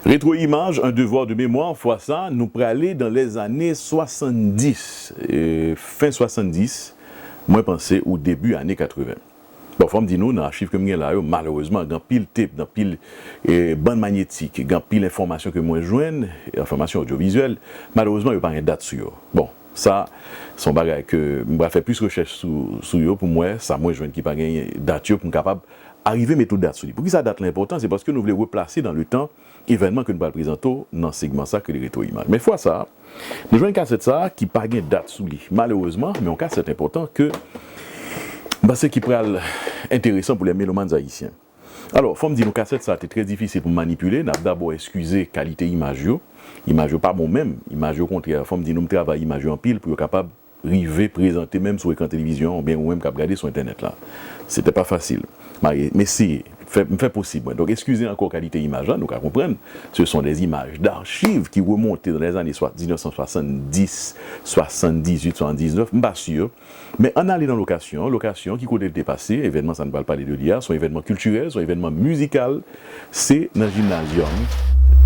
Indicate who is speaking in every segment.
Speaker 1: Rétro-image, un devoir de mémoire, fois ça, nous pourrions aller dans les années 70, fin 70, moi pensais au début années 80. Bon, faut me dire nous, dans l'archive que moi là, malheureusement, dans pile tape, dans pile bande magnétique, dans pile information que moi joigne, information audiovisuelle, malheureusement, il n'y a pas une date sur. Bon, ça, son bagage que je vais faire plus de recherche sur eux pour moi, ça moi joigne qui pas une date pour être capable arriver à mettre date sur lui. Pour qui ça date l'important, c'est parce que nous voulons replacer dans le temps événement que nous allons présenter dans ce segment ça que les rétro-images. Mais fois ça, nous jouons une cassette ça qui pas une date sur lui. Malheureusement, mais en cas c'est important que c'est qui pourrait être intéressant pour les mélomanes haïtiens. Alors, faut me dire, nos cassettes, ça a été très difficile pour manipuler. N'a d'abord excusé qualité image. Image pas bon même. Image au contraire. Faut me dire, nous travaillons image en pile pour être capable de présenter même sur l'écran télévision ou bien ou même regarder sur internet là. C'était pas facile. Mais c'est fait possible. Donc, excusez encore qualité image, nous qu'à comprendre. Ce sont des images d'archives qui remontent dans les années 1970, 78, 79, je ne suis pas sûr. Mais on allait dans location qui côté dépassé, événement, ça ne parle pas de l'IA, sont événements culturels, sont événements musicaux, c'est dans le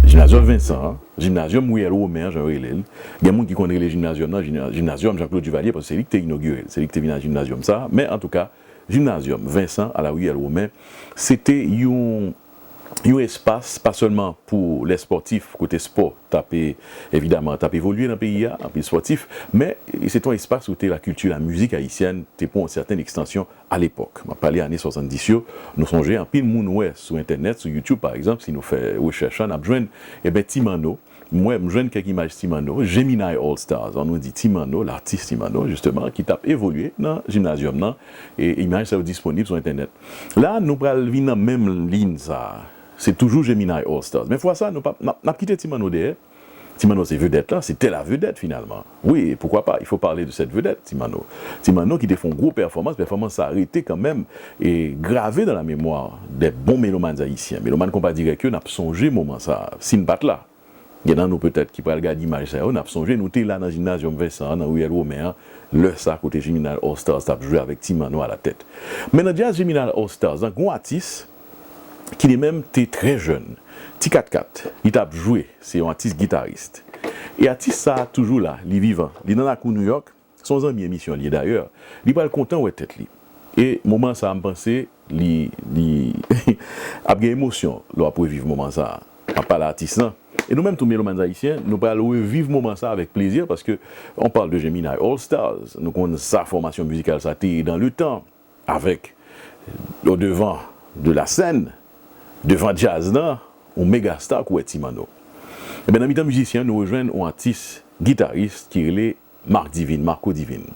Speaker 1: Gymnasium Vincent, Gymnasium où il y a Romain, Jean-Réel. Il y a des gens qui connaissent le Gymnasium Jean-Claude Duvalier, parce que c'est lui qui a inauguré, c'est lui qui est venu dans le Gymnasium ça, mais en tout cas, Gymnasium Vincent à la rue Romain, c'était un espace, pas seulement pour les sportifs, côté sport, évidemment, évoluer dans le pays, en pays sportif, mais c'est un espace où la culture, la musique haïtienne, était pour une certaine extension à l'époque. On va parler des années 70, nous songeons en pile moun sur Internet, sur YouTube par exemple, si nous faisons recherche, on a besoin de Timano. Moi, je joue quelques images Timano, Gemini All Stars, on nous dit Timano, l'artiste Timano, justement, qui tape évolué dans le Gymnasium, et images sont disponibles sur Internet. Là, nous allons venir dans la même ligne, ça. C'est toujours Gemini All Stars. Mais fois ça, nous avons quitté Timano derrière. Timano, c'est vedette là, c'était la vedette finalement. Oui, pourquoi pas, il faut parler de cette vedette, Timano. Timano qui défend une grosse performance ça a arrêté quand même et gravé dans la mémoire des bons mélomanes haïtiens. Mélomanes qu'on va dire que nous avons songé moment ça, si nous battons là. Il y en a nous peut-être qui pourraient regarder l'image ça, on a songé, nous étions là dans le Gymnasium Vincent, dans Ruelle Romain, le ça côté Gemini All Stars, tu as joué avec Timano à la tête. Mais dans le jazz Gemini All Stars, un grand artiste qui est même très jeune, petit 4-4, il a joué, c'est un artiste guitariste. Et l'artiste ça toujours là, il est vivant, il est dans la cour New York, son ami émission lié d'ailleurs, il n'est pas content où est tête lui. Et moment ça me penser, il a une émotion, là pour vivre moment ça, on parle l'artiste. Et nous-mêmes, tous les mélomanes haïtiens, nous allons vivre moment ça avec plaisir parce qu'on parle de Gemini All Stars. Nous connaissons sa formation musicale, ça a été dans le temps, avec au devant de la scène, devant jazz, un méga star qui est Timano. Et bien, dans le temps musicien, nous rejoignons un artiste guitariste qui est Marco Divine.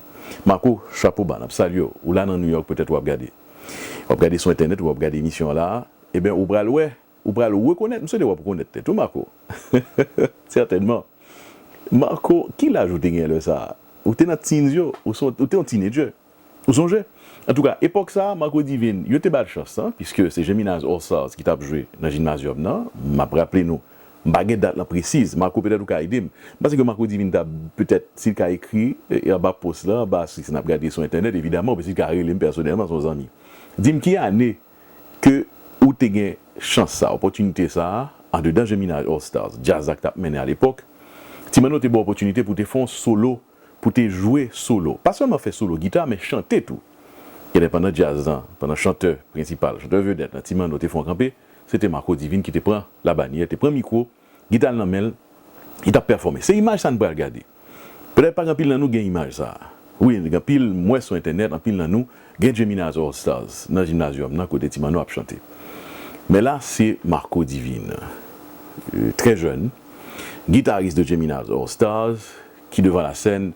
Speaker 1: Marco, chapeau bas, salut. Ou là dans New York, peut-être, vous regardez. Vous regardez sur Internet, vous regardez l'émission là. Et bien, vous allez reconnaître, monsieur, vous reconnaître tout, Marco. Certainement. Marco, qui l'a ajouté le ça? Ou t'es un teenager, ou t'es un teenager. Vous songez? En tout cas, époque ça, Marco Divine, il était belle chance, puisque c'est Gemini All Stars qui t'a joué dans le Gymnasium, non? M'a rappelé nous. Baguette date la précise, Marco peut-être ou aider. Parce que Marco Divine t'a peut-être s'il a écrit et en bas post là, si on a regardé sur internet évidemment parce qu'il a réglé personnellement son ami. Dis-moi qui année que où tu as chance ça, opportunité ça en dedans Gemini All Stars, jazz act t'a mené à l'époque. Timano t'es bonne opportunité pour te faire solo, pour te jouer solo. Pas seulement faire solo guitare mais chanter tout. Il y a pendant jazz pendant chanteur principal, chanteur vedette, Timano te font camper. C'était Marco Divine qui te prend la bannière, te prend le micro, guitare dans main, il t'a performé. C'est image ça ne peut regarder. Peut-être pas grand pile dans nous gain image ça. Oui, grand pile moi sur internet, en pile dans nous gain Gemini All Stars dans le Gymnasium, dans côté Timano a chanté. Mais là c'est Marco Divine, très jeune, guitariste de Gemini All Stars qui devant la scène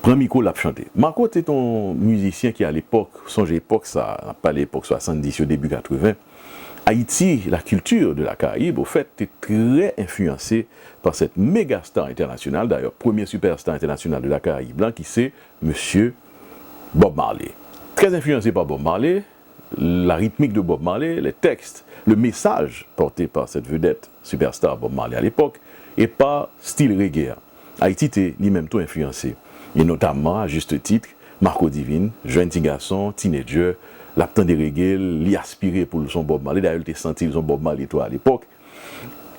Speaker 1: prend le micro l'a chanté. Marco c'est un musicien qui à l'époque, songe époque ça, pas l'époque 70 au début 80. Haïti, la culture de la Caraïbe, au fait, est très influencée par cette méga star internationale, d'ailleurs, premier superstar international de la Caraïbe, qui c'est M. Bob Marley. Très influencé par Bob Marley, la rythmique de Bob Marley, les textes, le message porté par cette vedette superstar Bob Marley à l'époque, et par style reggae. Haïti était lui-même tout influencé. Et notamment, à juste titre, Marco Divine, jeune petit garçon, teenager, l'aptant de reggae, l'y aspiré pour son Bob Marley. D'ailleurs, il était senti son Bob Marley toi à l'époque.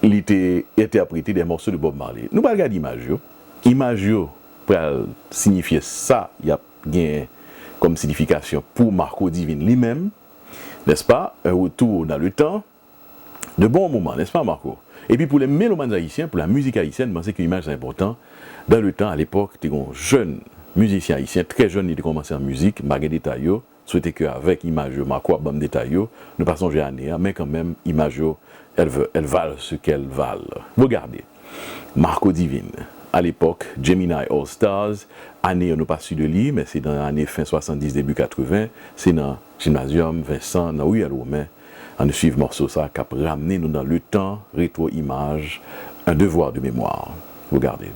Speaker 1: il était interprété des morceaux de Bob Marley. Nous pas regarder l'image. L'image pour signifier ça, il y a bien comme signification pour Marco Divine lui-même, n'est-ce pas? Un retour dans le temps, de bons moments, n'est-ce pas Marco? Et puis pour les mélomanes haïtiens, pour la musique haïtienne, je pense que l'image est importante. Dans le temps, à l'époque, tu es un jeune musicien haïtien, très jeune, il a commencé en musique, malgré des détails, souhaitais qu'avec l'image Marco, bam détails, nous passons à année, mais quand même, l'image, elle valent ce qu'elle valent. Regardez, Marco Divine. À l'époque, Gemini All Stars, année on n'a pas su de lui, mais c'est dans l'année fin 70, début 80, c'est dans Gymnasium, Vincent, dans Rue Romain, on suit morceau ça qui a ramené nous dans le temps, rétro-image, un devoir de mémoire. Regardez.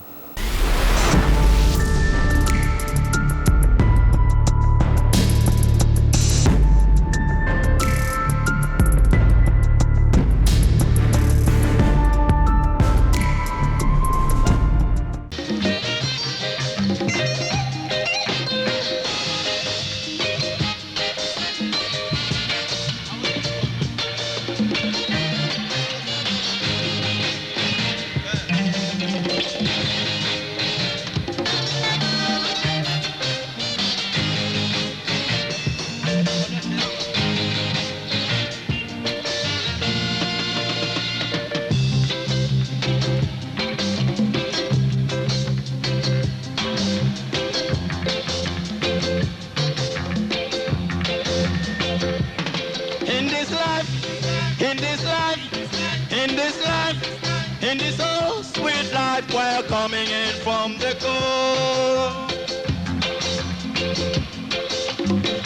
Speaker 2: In this old sweet life, we're coming in from the cold.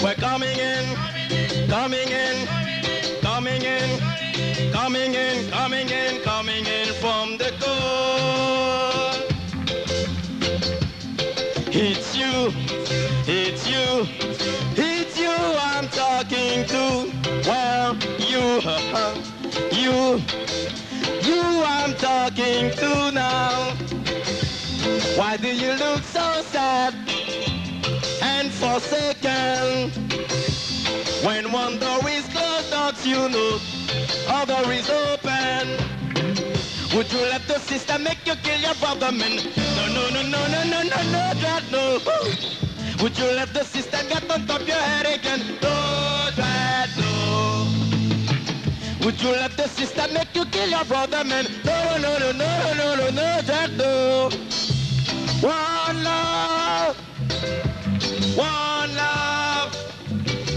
Speaker 2: We're coming in, coming in, coming in, coming in, coming in, coming in from the cold. It's you, it's you, it's you I'm talking to. Well, you I'm talking to now. Why do you look so sad and forsaken? When one door is closed, don't you know other is open? Would you let the system make you kill your brother, man? No, no, no, no, no, no, no, no, that no. Would you let the system get on top of your head again? No, that no. Would you let the system make you kill your brother, man? No, no, no, no, no, no, no, that no. One love, one love.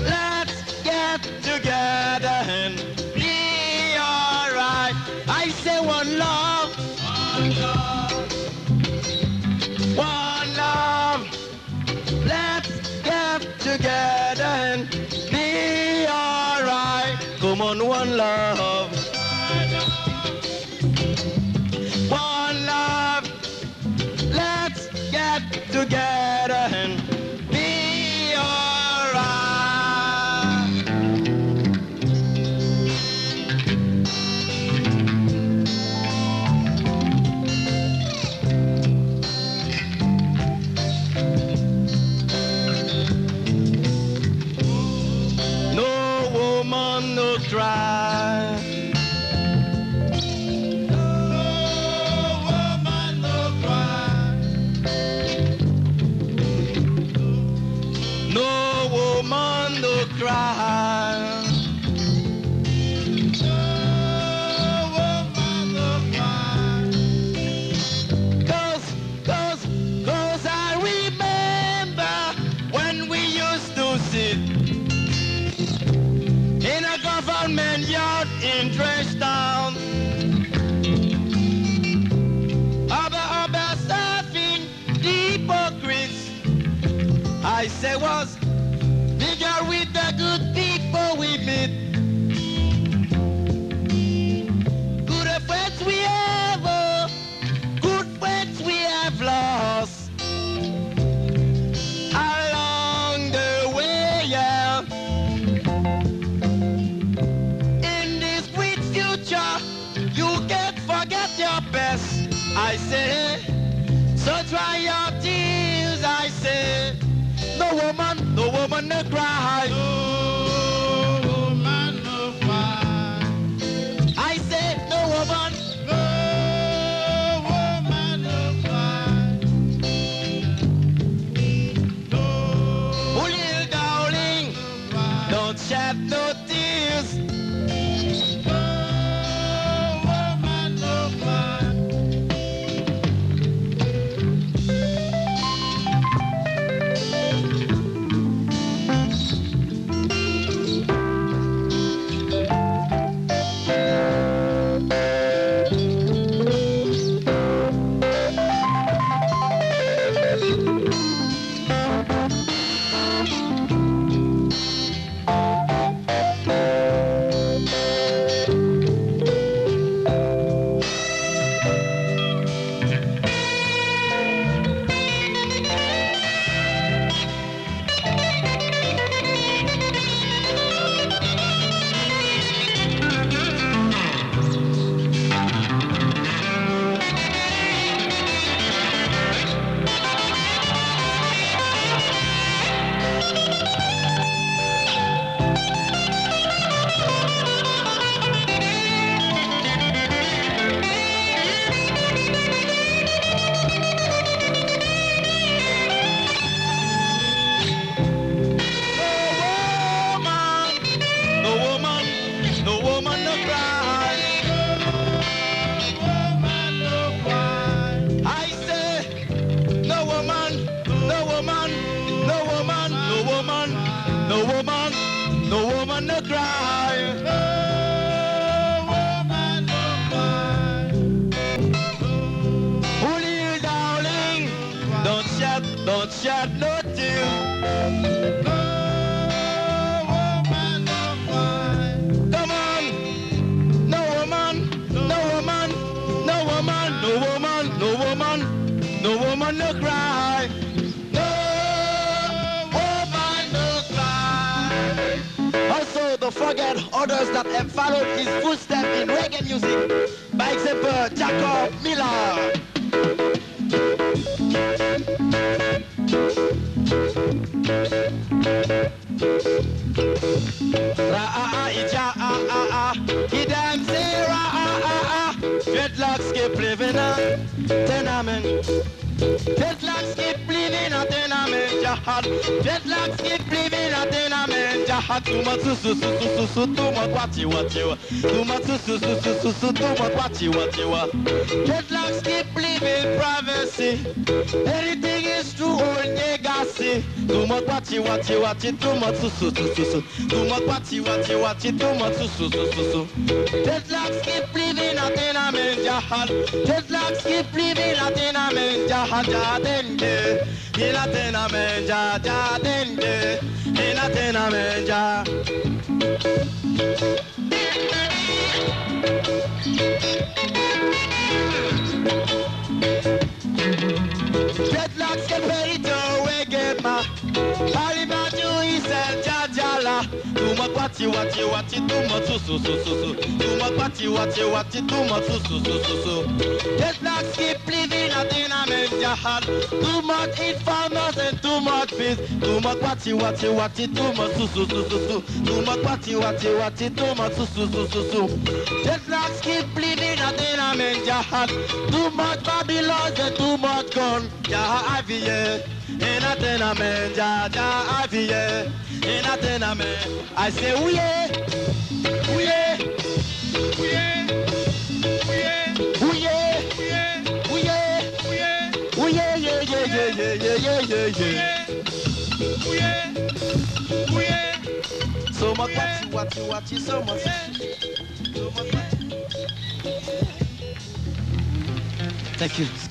Speaker 2: Let's get together and be alright. I say one love, one love, one love. Let's get together and be alright. Come on, one love, one love. Let's get together and be alright. No woman, no cry. No woman, no cry. No woman, no cry. No woman, no cry. Cause I remember when we used to sit in a government yard in Dresden. Other serving hypocrites, I say was bigger with the good people we meet. Good friends we have, good friends we have lost along the way, yeah. In this great future, you can't forget your best, I say. So dry your tears, I say. No woman, no cry. No woman, no cry. I say, no woman, no No woman no cry. No woman no cry. Also, don't forget others that have followed his footsteps in reggae music. By example, Jacob Miller. He dance say dreadlocks keep living tenement. Dreadlocks keep living a tenement, jahad. Dreadlocks keep living a tenement, jahad. Too much too much what you. Too much too much what you. Dreadlocks keep living privacy. Anything is true or legacy. Too much what you. Too much too much what you. Too much Dreadlocks keep living a tenement, jahad. Dreadlocks keep living a tenement, jahad. Denge, in a tenement, denge, in a tenement, dreadlocks get ready to reggae ma. Parliament you he said jajala. Too much what you, too much so. Too much what you, too much so. Dreadlocks keep living a tenement jahad. Too much informers and too much peace. Too much what you, too much so. Too much what you, too much so. Dreadlocks keep living a tenement jahad. Too much Babylon and too much gun. Jah Avier, in a tenement, Jah Avier, in a tenement. I say, yeah. So much what you, so much. Thank you.